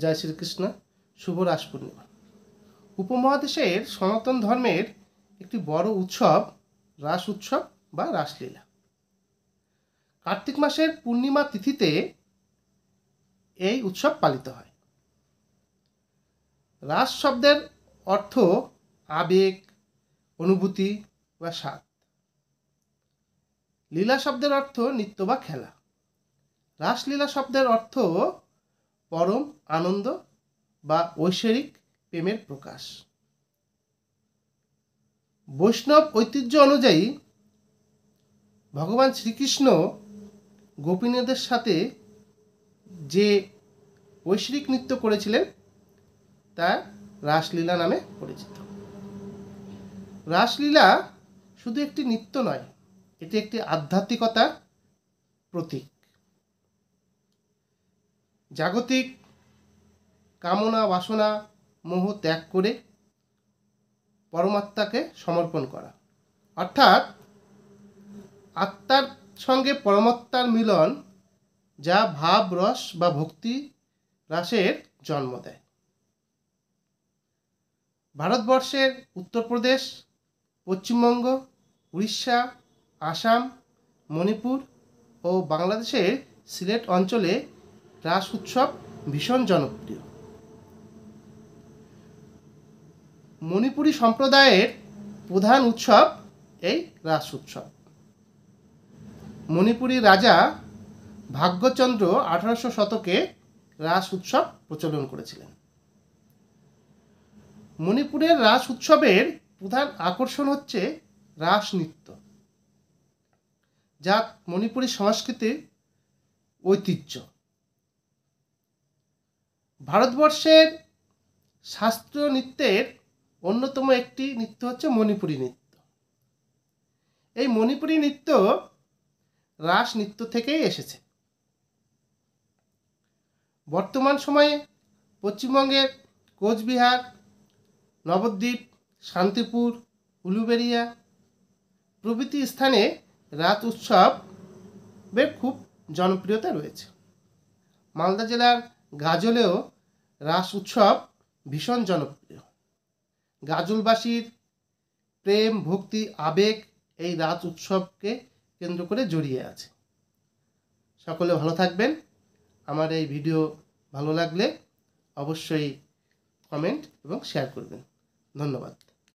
জয় শ্রীকৃষ্ণ। শুভ রাস পূর্ণিমা। উপমহাদেশের সনাতন ধর্মের একটি বড় উৎসব রাস উৎসব বা রাসলীলা। কার্তিক মাসের পূর্ণিমা তিথিতে এই উৎসব পালিত হয়। রাস শব্দের অর্থ আবেগ, অনুভূতি বা স্বাদ। লীলা শব্দের অর্থ নৃত্য বা খেলা। রাসলীলা শব্দের অর্থ পরম আনন্দ বা ঐশ্বরিক প্রেমের প্রকাশ। বৈষ্ণব ঐতিহ্য অনুযায়ী ভগবান শ্রীকৃষ্ণ গোপীনীদের সাথে যে ঐশ্বরিক নৃত্য করেছিলেন তা রাসলীলা নামে পরিচিত। রাসলীলা শুধু একটি নৃত্য নয়, এটি একটি আধ্যাত্মিকতার প্রতীক। জাগতিক কামনা বাসনা মোহ ত্যাগ করে পরমাত্মাকে সমর্পণ করা, অর্থাৎ আত্মার সঙ্গে পরমাত্মার মিলন, যা ভাব রস বা ভক্তি রাসের জন্ম দেয়। ভারতবর্ষের উত্তরপ্রদেশ, পশ্চিমবঙ্গ, উড়িষ্যা, আসাম, মণিপুর ও বাংলাদেশের সিলেট অঞ্চলে রাস উৎসব ভীষণ জনপ্রিয়। মণিপুরী সম্প্রদায়ের প্রধান উৎসব এই রাস উৎসব। মণিপুরী রাজা ভাগ্যচন্দ্র 1800 শতকে রাস উৎসব প্রচলন করেছিলেন। মণিপুরের রাস উৎসবের প্রধান আকর্ষণ হচ্ছে রাস নৃত্য, যা মণিপুরী সংস্কৃতির ঐতিহ্য। ভারতবর্ষের শাস্ত্রীয় নৃত্যের অন্যতম একটি নৃত্য হচ্ছে মণিপুরী নৃত্য। এই মণিপুরী নৃত্য রাস নৃত্য থেকেই এসেছে। বর্তমান সময়ে পশ্চিমবঙ্গের কোচবিহার, নবদ্বীপ, শান্তিপুর, উলুবেড়িয়া প্রভৃতি স্থানে রাস উৎসবের খুব জনপ্রিয়তা রয়েছে। মালদা জেলার গাজলেও রাস উৎসব ভীষণ জনপ্রিয়। গাজলবাসীর প্রেম, ভক্তি, আবেগ এই রাস উৎসবকে কেন্দ্র করে জড়িয়ে আছে। সকলে ভালো থাকবেন। আমার এই ভিডিও ভালো লাগলে অবশ্যই কমেন্ট এবং শেয়ার করবেন। ধন্যবাদ।